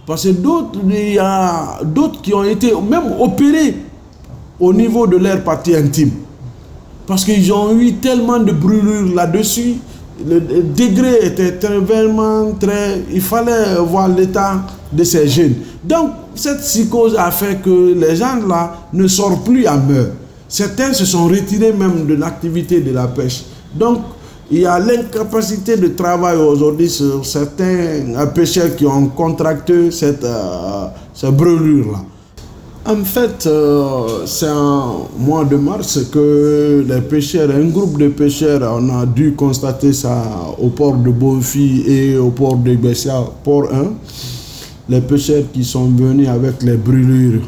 Parce que d'autres, il y a d'autres qui ont été même opérés au niveau de leur partie intime. Parce qu'ils ont eu tellement de brûlures là-dessus. Le degré était vraiment très... Il fallait voir l'état de ces jeunes. Donc, cette psychose a fait que les gens là ne sortent plus à meurtre. Certains se sont retirés même de l'activité de la pêche. Donc, il y a l'incapacité de travail aujourd'hui sur certains pêcheurs qui ont contracté cette brûlure-là. En fait, c'est en mois de mars que les pêcheurs, un groupe de pêcheurs, on a dû constater ça au port de Bonfi et au port de Bessia, port 1. Les pêcheurs qui sont venus avec les brûlures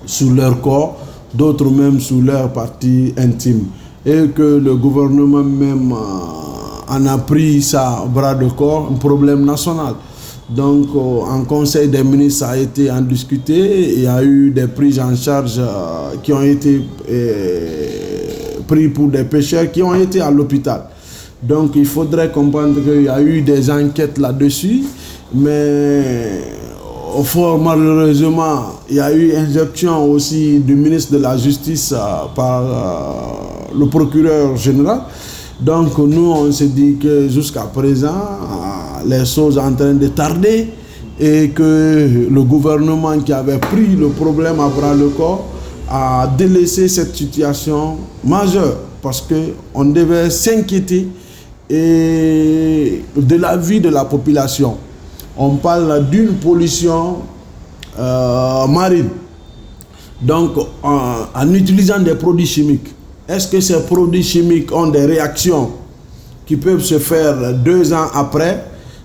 sur leur corps, d'autres même sur leur partie intime. Et que le gouvernement même en a pris ça au bras de corps, un problème national. Donc, en Conseil des ministres, ça a été en discuté. Il y a eu des prises en charge qui ont été prises pour des pêcheurs qui ont été à l'hôpital. Donc, il faudrait comprendre qu'il y a eu des enquêtes là-dessus. Mais, fort malheureusement, il y a eu injection aussi du ministre de la Justice par le procureur général. Donc, nous, on s'est dit que jusqu'à présent, les choses sont en train de tarder et que le gouvernement qui avait pris le problème à bras le corps a délaissé cette situation majeure parce qu'on devait s'inquiéter de la vie de la population. On parle d'une pollution marine. Donc, en utilisant des produits chimiques. Est-ce que ces produits chimiques ont des réactions qui peuvent se faire 2 ans après?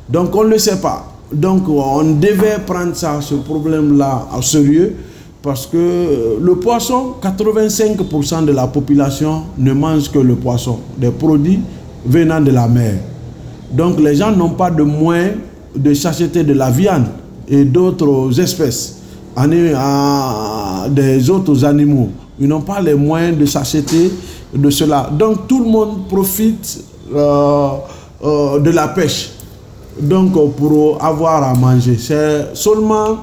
Donc, on ne le sait pas. Donc, on devait prendre ça, ce problème-là, au sérieux, parce que le poisson, 85% de la population ne mange que le poisson, des produits venant de la mer. Donc, les gens n'ont pas de moyens de s'acheter de la viande et d'autres espèces, des autres animaux. Ils n'ont pas les moyens de s'acheter de cela. Donc, tout le monde profite de la pêche. Donc, pour avoir à manger. C'est seulement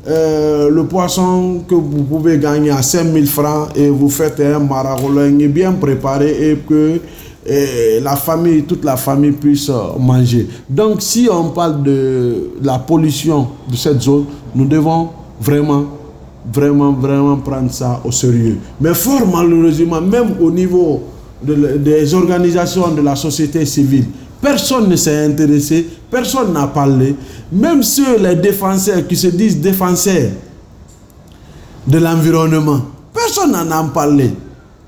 le poisson que vous pouvez gagner à 5 000 francs et vous faites un maragolin bien préparé et que la famille, toute la famille puisse manger. Donc, si on parle de la pollution de cette zone, nous devons vraiment prendre ça au sérieux. Mais fort malheureusement, même au niveau des organisations de la société civile, personne ne s'est intéressé, personne n'a parlé. Même ceux, les défenseurs qui se disent défenseurs de l'environnement, personne n'en a parlé.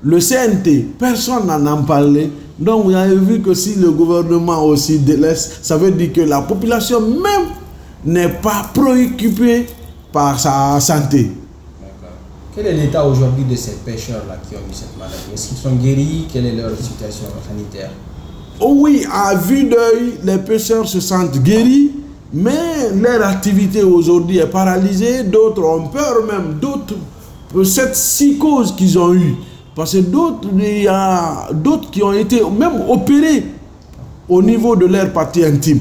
Le CNT, personne n'en a parlé. Donc vous avez vu que si le gouvernement aussi délaisse, ça veut dire que la population même n'est pas préoccupée par sa santé. Quel est l'état aujourd'hui de ces pêcheurs-là qui ont eu cette maladie? Est-ce qu'ils sont guéris? Quelle est leur situation sanitaire? Oh oui, à vue d'œil, les pêcheurs se sentent guéris, mais leur activité aujourd'hui est paralysée. D'autres ont peur même, d'autres, cette psychose qu'ils ont eue. Parce que d'autres, il y a d'autres qui ont été même opérés au niveau de leur partie intime.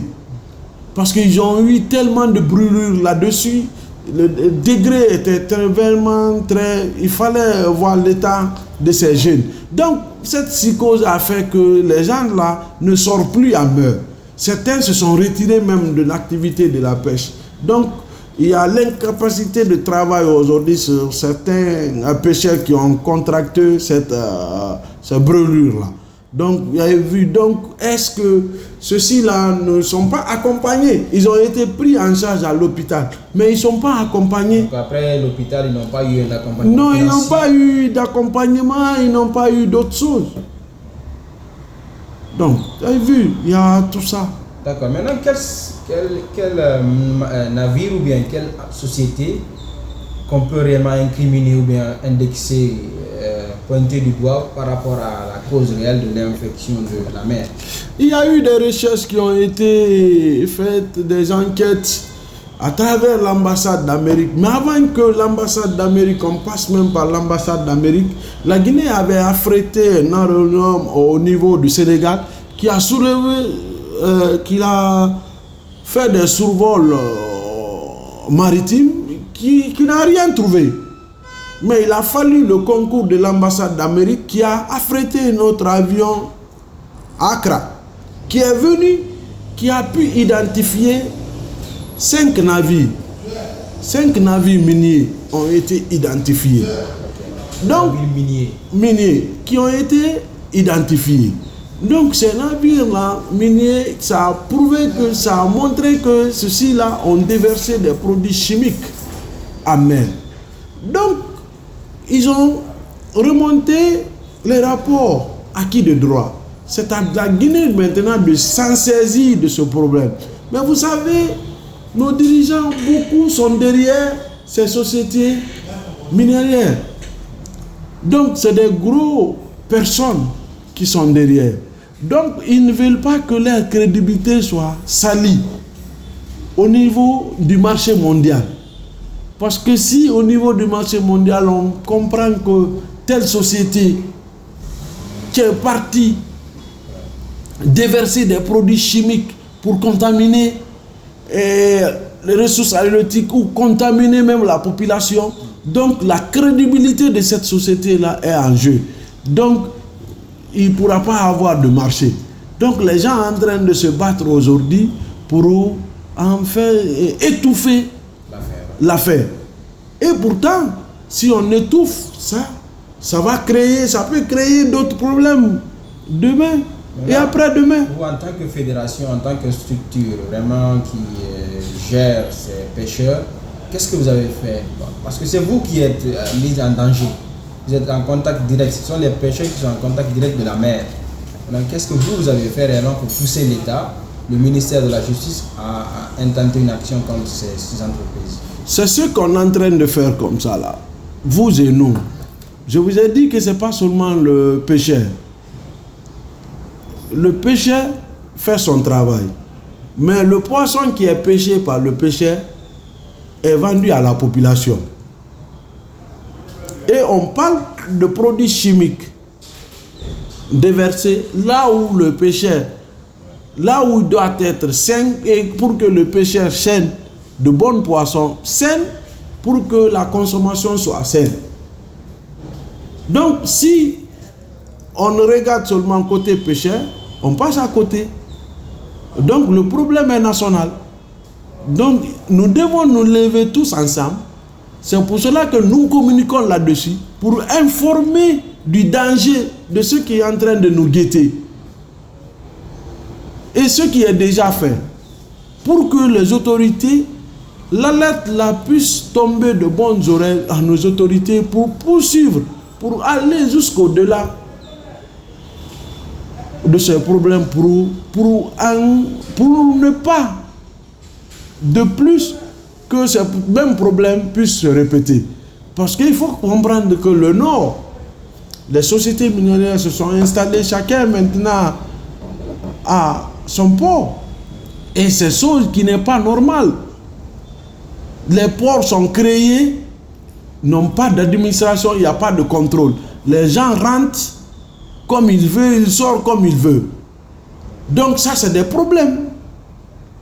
Parce qu'ils ont eu tellement de brûlures là-dessus. Le degré était vraiment très... Il fallait voir l'état de ces jeunes. Donc, cette psychose a fait que les gens là ne sortent plus à meurtre. Certains se sont retirés même de l'activité de la pêche. Donc, il y a l'incapacité de travail aujourd'hui sur certains pêcheurs qui ont contracté cette brûlure-là. Donc, vous avez vu, donc, est-ce que ceux-ci-là ne sont pas accompagnés? Ils ont été pris en charge à l'hôpital, mais ils ne sont pas accompagnés. Donc après l'hôpital, ils n'ont pas eu d'accompagnement? Non, ils n'ont pas eu d'accompagnement, ils n'ont pas eu d'autres choses. Donc, vous avez vu, il y a tout ça. D'accord. Maintenant, quel navire ou bien quelle société qu'on peut réellement incriminer ou bien indexer, pointer du doigt par rapport à la cause réelle de l'infection de la mer? Il y a eu des recherches qui ont été faites, des enquêtes à travers l'ambassade d'Amérique. Mais avant que l'ambassade d'Amérique, on passe même par l'ambassade d'Amérique, la Guinée avait affrété un aéronome au niveau du Sénégal qui a soulevé, qui a fait des survols maritime qui n'a rien trouvé. Mais il a fallu le concours de l'ambassade d'Amérique qui a affrété notre avion à Accra, qui est venu, qui a pu identifier 5 navires. 5 navires miniers ont été identifiés. Donc, miniers qui ont été identifiés. Donc, ces navires-là, miniers, ça a prouvé que, ça a montré que ceux-ci-là ont déversé des produits chimiques à mer. Donc, ils ont remonté les rapports acquis de droit. C'est à la Guinée maintenant de s'en saisir de ce problème. Mais vous savez, nos dirigeants, beaucoup sont derrière ces sociétés minières. Donc, c'est des gros personnes qui sont derrière. Donc, ils ne veulent pas que leur crédibilité soit salie au niveau du marché mondial. Parce que si au niveau du marché mondial, on comprend que telle société qui est partie déverser des produits chimiques pour contaminer les ressources halieutiques ou contaminer même la population, donc la crédibilité de cette société-là est en jeu. Donc, il ne pourra pas avoir de marché. Donc, les gens sont en train de se battre aujourd'hui pour en faire étouffer l'affaire. Et pourtant, si on étouffe ça, ça peut créer d'autres problèmes demain. Et après-demain. Vous, en tant que fédération, en tant que structure vraiment qui gère ces pêcheurs, qu'est-ce que vous avez fait? Parce que c'est vous qui êtes mis en danger. Vous êtes en contact direct. Ce sont les pêcheurs qui sont en contact direct de la mer. Donc, qu'est-ce que vous avez fait réellement pour pousser l'État, le ministère de la Justice, à intenter une action contre ces entreprises? C'est ce qu'on est en train de faire comme ça là. Vous et nous. Je vous ai dit que ce n'est pas seulement le pêcheur. Le pêcheur fait son travail. Mais le poisson qui est pêché par le pêcheur est vendu à la population. Et on parle de produits chimiques déversés là où le pêcheur, là où il doit être sain, et pour que le pêcheur chaîne de bons poissons sains, pour que la consommation soit saine. Donc si on regarde seulement côté pêcheur, on passe à côté. Donc le problème est national. Donc nous devons nous lever tous ensemble. C'est pour cela que nous communiquons là-dessus, pour informer du danger de ce qui est en train de nous guetter. Et ce qui est déjà fait. Pour que les autorités, l'alerte là puisse tomber de bonnes oreilles à nos autorités pour poursuivre, pour aller jusqu'au-delà de ces problèmes, pour ne pas de plus que ces mêmes problèmes puissent se répéter. Parce qu'il faut comprendre que le Nord, les sociétés minières se sont installées chacun maintenant à son port. Et c'est chose qui n'est pas normale. Les ports sont créés, n'ont pas d'administration, il n'y a pas de contrôle. Les gens rentrent comme ils veulent, ils sortent comme ils veulent. Donc ça, c'est des problèmes.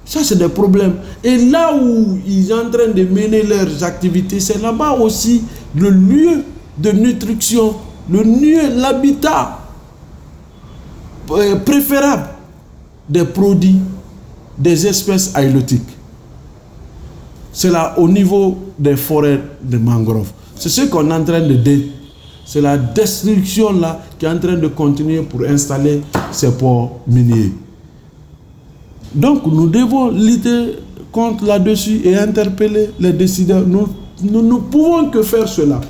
Ça, c'est des problèmes. Et là où ils sont en train de mener leurs activités, c'est là-bas aussi le lieu de nutrition, le lieu, l'habitat préférable des produits, des espèces halieutiques. C'est là au niveau des forêts de mangroves. C'est ce qu'on est en train de dire. C'est la destruction là qui est en train de continuer pour installer ces ports miniers. Donc nous devons lutter contre là-dessus et interpeller les décideurs. Nous ne pouvons que faire cela.